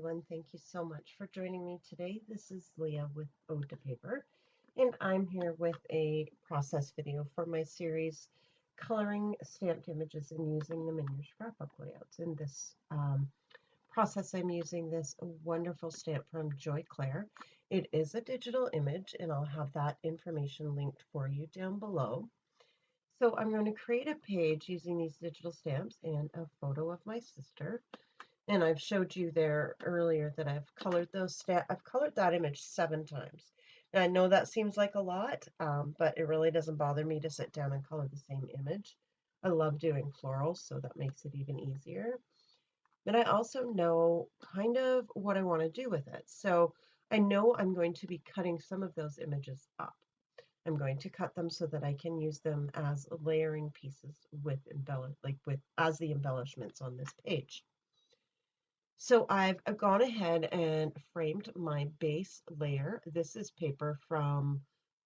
everyone. Thank you so much for joining me today. This is Leah with Ode to Paper, and I'm here with a process video for my series coloring stamped images and using them in your scrapbook layouts. In this process, I'm using this wonderful stamp from Joy Clair. It is a digital image, and I'll have that information linked for you down below. So I'm going to create a page using these digital stamps and a photo of my sister. And I've showed you there earlier that I've colored I've colored that image 7 times. And I know that seems like a lot, but it really doesn't bother me to sit down and color the same image. I love doing florals, so that makes it even easier. But I also know kind of what I want to do with it. So I know I'm going to be cutting some of those images up. I'm going to cut them so that I can use them as layering pieces with as the embellishments on this page. So I've gone ahead and framed my base layer. This is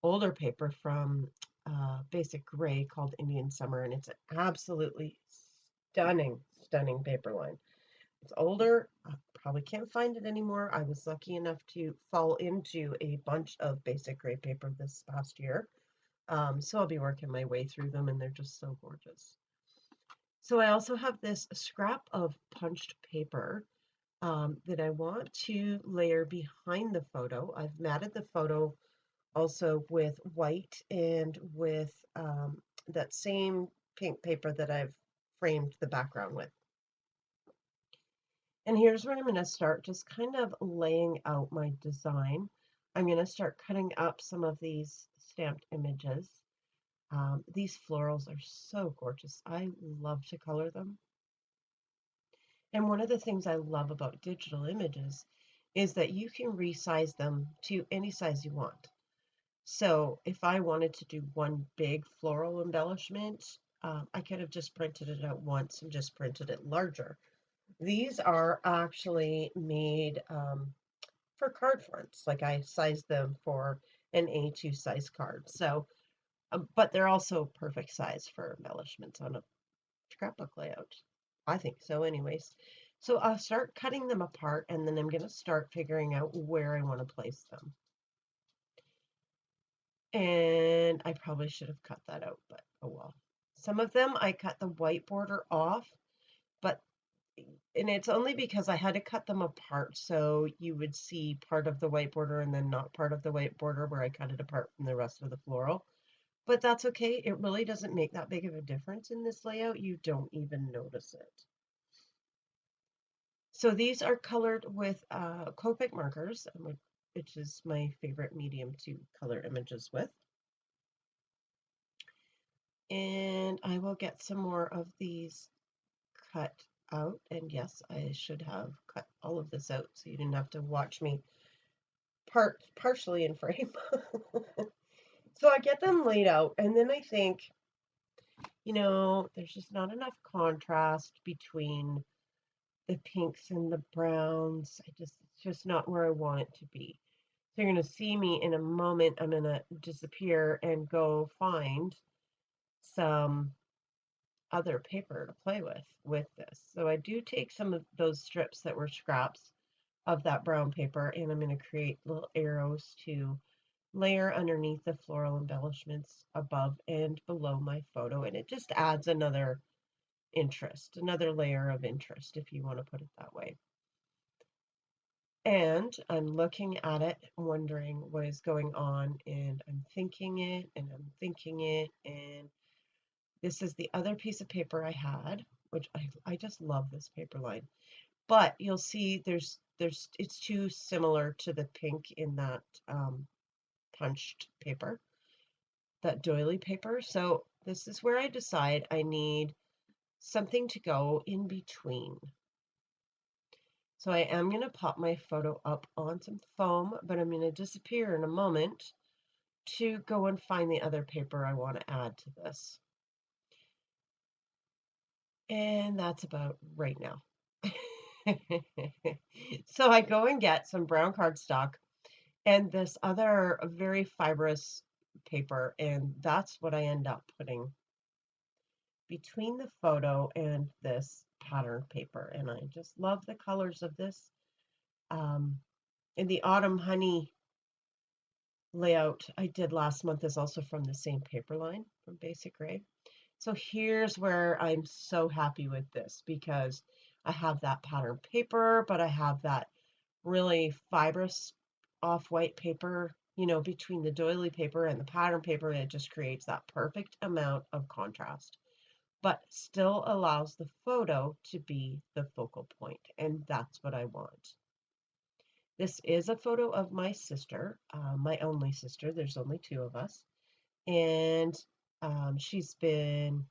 older paper from Basic Gray called Indian Summer, and it's an absolutely stunning, stunning paper line. It's older. I probably can't find it anymore. I was lucky enough to fall into a bunch of Basic Gray paper this past year. So I'll be working my way through them, and they're just so gorgeous. So I also have this scrap of punched paper that I want to layer behind the photo. I've matted the photo also with white and with that same pink paper that I've framed the background with. And here's where I'm going to start just kind of laying out my design. I'm going to start cutting up some of these stamped images. These florals are so gorgeous. I love to color them. And one of the things I love about digital images is that you can resize them to any size you want. So if I wanted to do one big floral embellishment, I could have just printed it out once and just printed it larger. These are actually made for card fronts. Like I sized them for an A2 size card. So, but they're also perfect size for embellishments on a scrapbook layout. I think so anyways. So I'll start cutting them apart, and then I'm going to start figuring out where I want to place them. And I probably should have cut that out, but oh well. Some of them I cut the white border off, and it's only because I had to cut them apart so you would see part of the white border and then not part of the white border where I cut it apart from the rest of the floral. But that's okay. It really doesn't make that big of a difference in this layout. You don't even notice it. So these are colored with Copic markers, which is my favorite medium to color images with. And I will get some more of these cut out. And yes, I should have cut all of this out so you didn't have to watch me partially in frame. So I get them laid out, and then I think, there's just not enough contrast between the pinks and the browns. It's just not where I want it to be. So you're going to see me in a moment. I'm going to disappear and go find some other paper to play with this. So I do take some of those strips that were scraps of that brown paper, and I'm going to create little arrows to layer underneath the floral embellishments above and below my photo, and it just adds another layer of interest, if you want to put it that way. And I'm looking at it, wondering what is going on, and I'm thinking it, and I'm thinking it, and this is the other piece of paper I had, which I just love this paper line. But you'll see it's too similar to the pink in that punched paper, that doily paper. So this is where I decide I need something to go in between. So I am going to pop my photo up on some foam, but I'm going to disappear in a moment to go and find the other paper I want to add to this. And that's about right now. So I go and get some brown cardstock and this other very fibrous paper, and that's what I end up putting between the photo and this pattern paper. And I just love the colors of this And the Autumn Honey layout I did last month is also from the same paper line from Basic Gray. So here's where I'm so happy with this because I have that pattern paper, but I have that really fibrous off-white paper, you know, between the doily paper and the pattern paper. It just creates that perfect amount of contrast, but still allows the photo to be the focal point, and that's what I want. This is a photo of my sister, my only sister. There's only two of us, and she's been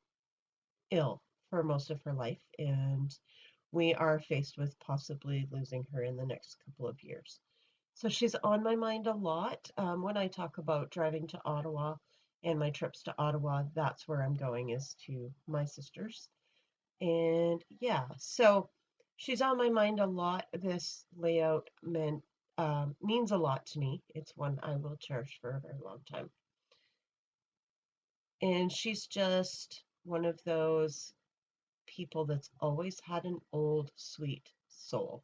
ill for most of her life, and we are faced with possibly losing her in the next couple of years. So she's on my mind a lot. When I talk about driving to Ottawa and my trips to Ottawa, that's where I'm going, is to my sister's. And yeah, so she's on my mind a lot. This layout means a lot to me. It's one I will cherish for a very long time. And she's just one of those people that's always had an old, sweet soul.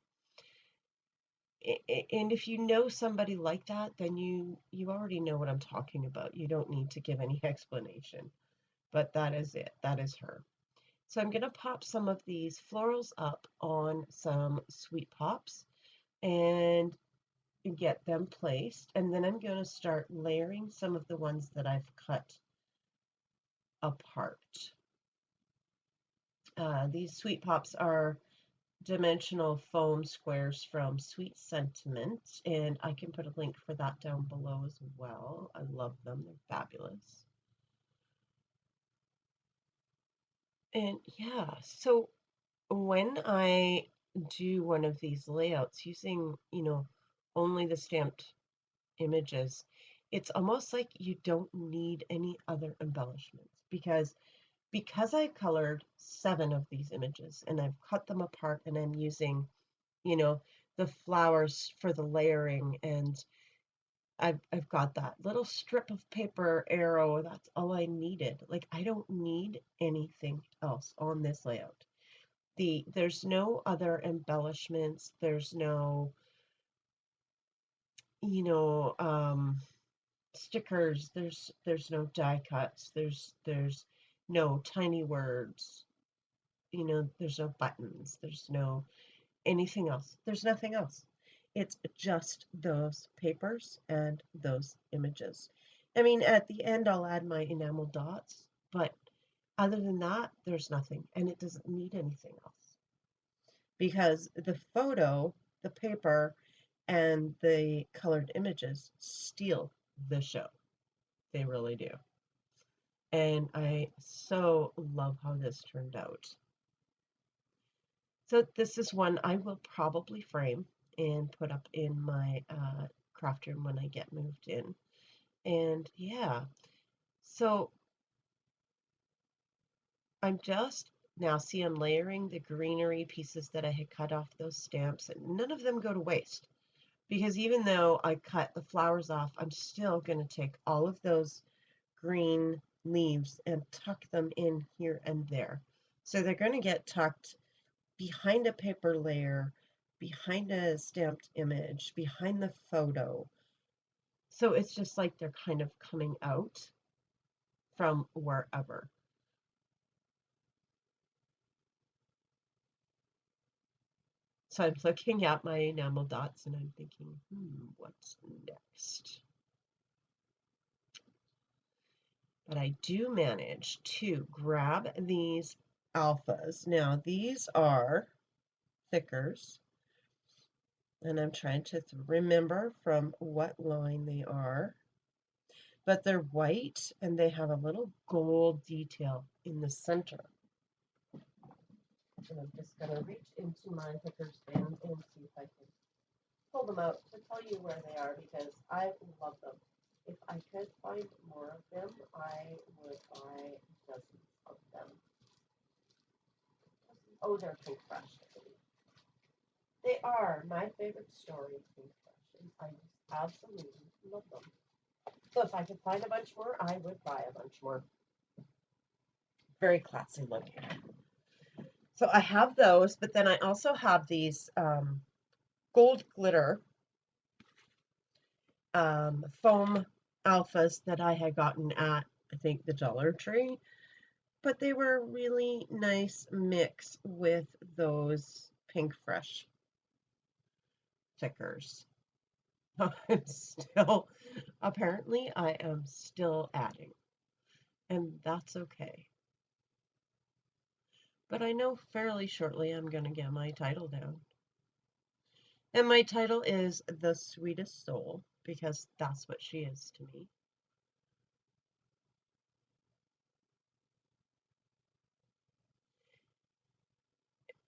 And if you know somebody like that, then you already know what I'm talking about. You don't need to give any explanation. But that is it. That is her. So I'm going to pop some of these florals up on some sweet pops and get them placed. And then I'm going to start layering some of the ones that I've cut apart. These sweet pops are dimensional foam squares from Sweet Sentiment, and I can put a link for that down below as well. I love them. They're fabulous. And yeah, so when I do one of these layouts using, you know, only the stamped images, it's almost like you don't need any other embellishments because I colored 7 of these images and I've cut them apart and I'm using, you know, the flowers for the layering, and I've got that little strip of paper arrow. That's all I needed. Like, I don't need anything else on this layout. There's no other embellishments. There's no, you know, stickers. There's no die cuts. There's no tiny words. You know, there's no buttons. There's no anything else. There's nothing else. It's just those papers and those images. I mean, at the end, I'll add my enamel dots, but other than that, there's nothing, and it doesn't need anything else. Because the photo, the paper, and the colored images steal the show. They really do. And I so love how this turned out. So this is one I will probably frame and put up in my craft room when I get moved in. And yeah, so I'm just now, see, I'm layering the greenery pieces that I had cut off those stamps, and none of them go to waste. Because even though I cut the flowers off, I'm still going to take all of those green leaves and tuck them in here and there. So they're going to get tucked behind a paper layer, behind a stamped image, behind the photo. So it's just like they're kind of coming out from wherever. So I'm looking at my enamel dots and I'm thinking, what's next? But I do manage to grab these alphas. Now, these are thickers, and I'm trying to remember from what line they are, but they're white and they have a little gold detail in the center. And I'm just going to reach into my thickers bin and see if I can pull them out to tell you where they are, because I love them. If I could find more of them, I would buy dozens of them. Oh, they're Pink Fresh. They are my favorite story, Pink Fresh. And I just absolutely love them. So if I could find a bunch more, I would buy a bunch more. Very classy looking. So I have those, but then I also have these gold glitter foam alphas that I had gotten at, I think, the Dollar Tree. But they were a really nice mix with those Pink Fresh stickers. I'm still, apparently, I am still adding, and that's okay. But I know fairly shortly I'm going to get my title down. And my title is The Sweetest Soul, because that's what she is to me.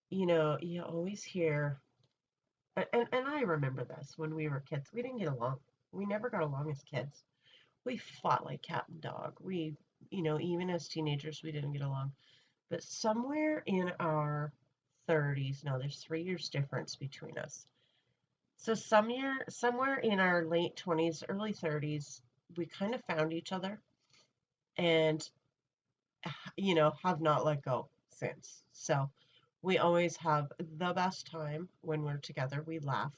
You know, you always hear, and I remember this when we were kids. We didn't get along. We never got along as kids. We fought like cat and dog. Even as teenagers, we didn't get along. But somewhere in our 30s, no, there's 3 years difference between us. So somewhere in our late 20s, early 30s, we kind of found each other and, have not let go since. So we always have the best time when we're together. We laugh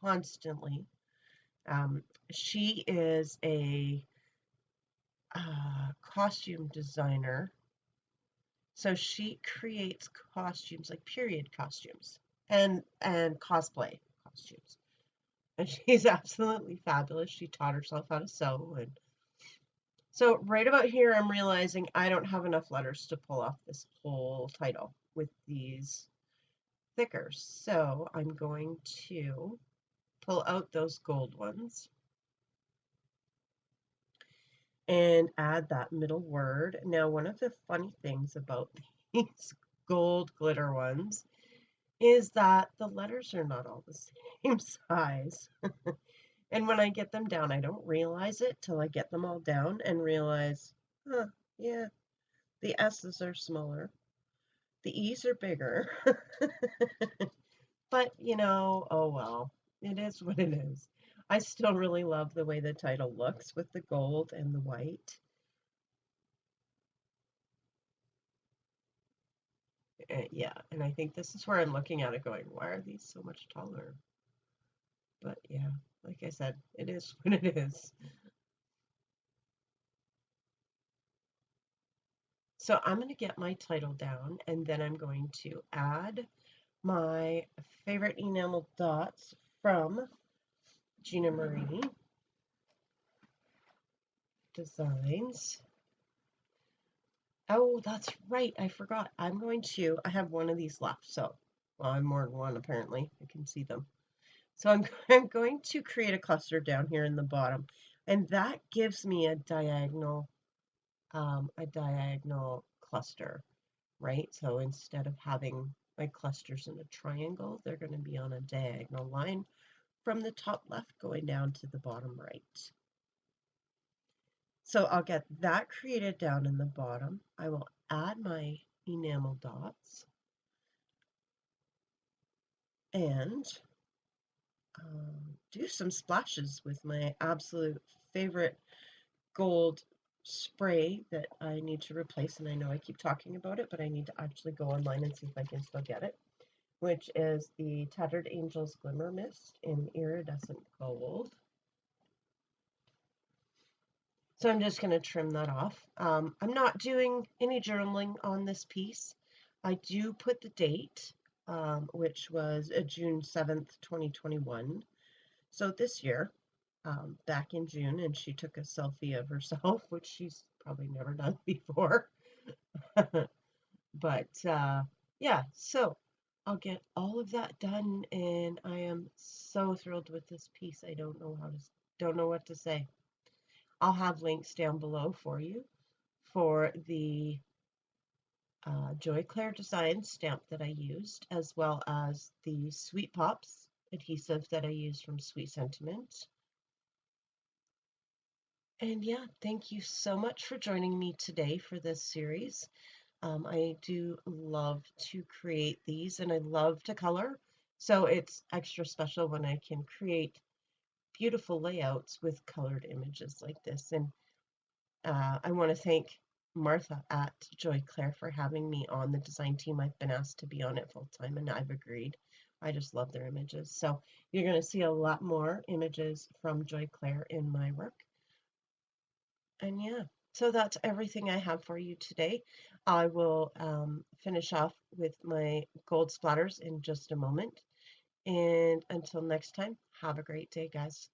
constantly. Um, she is a costume designer. So she creates costumes, like period costumes and cosplay costumes. And she's absolutely fabulous. She taught herself how to sew. And so right about here, I'm realizing I don't have enough letters to pull off this whole title with these thickers. So I'm going to pull out those gold ones and add that middle word. Now, one of the funny things about these gold glitter ones is that the letters are not all the same size. And when I get them down, I don't realize it till I get them all down and realize, huh, yeah, the S's are smaller, the E's are bigger. But, oh well, it is what it is. I still really love the way the title looks with the gold and the white. Yeah, and I think this is where I'm looking at it going, why are these so much taller? But yeah, like I said, it is what it is. So I'm going to get my title down, and then I'm going to add my favorite enamel dots from Gina Marie Designs. Oh, that's right. I forgot. I have one of these left. So, well, I'm more than one apparently. I can see them. So I'm going to create a cluster down here in the bottom. And that gives me a diagonal cluster, right? So instead of having my clusters in a triangle, they're going to be on a diagonal line from the top left going down to the bottom right. So I'll get that created down in the bottom. I will add my enamel dots and do some splashes with my absolute favorite gold spray that I need to replace. And I know I keep talking about it, but I need to actually go online and see if I can still get it, which is the Tattered Angels Glimmer Mist in Iridescent Gold. So I'm just going to trim that off. I'm not doing any journaling on this piece. I do put the date, which was June 7th, 2021. So this year, back in June, and she took a selfie of herself, which she's probably never done before. But yeah, so I'll get all of that done, and I am so thrilled with this piece. I don't know what to say. I'll have links down below for you for the Joy Clair Designs stamp that I used, as well as the Sweet Pops adhesive that I used from Sweet Sentiment. And yeah, thank you so much for joining me today for this series. I do love to create these and I love to color. So it's extra special when I can create beautiful layouts with colored images like this. And I want to thank Martha at Joy Clair for having me on the design team. I've been asked to be on it full time and I've agreed. I just love their images. So you're going to see a lot more images from Joy Clair in my work. And yeah, so that's everything I have for you today. I will finish off with my gold splatters in just a moment. And until next time, have a great day, guys.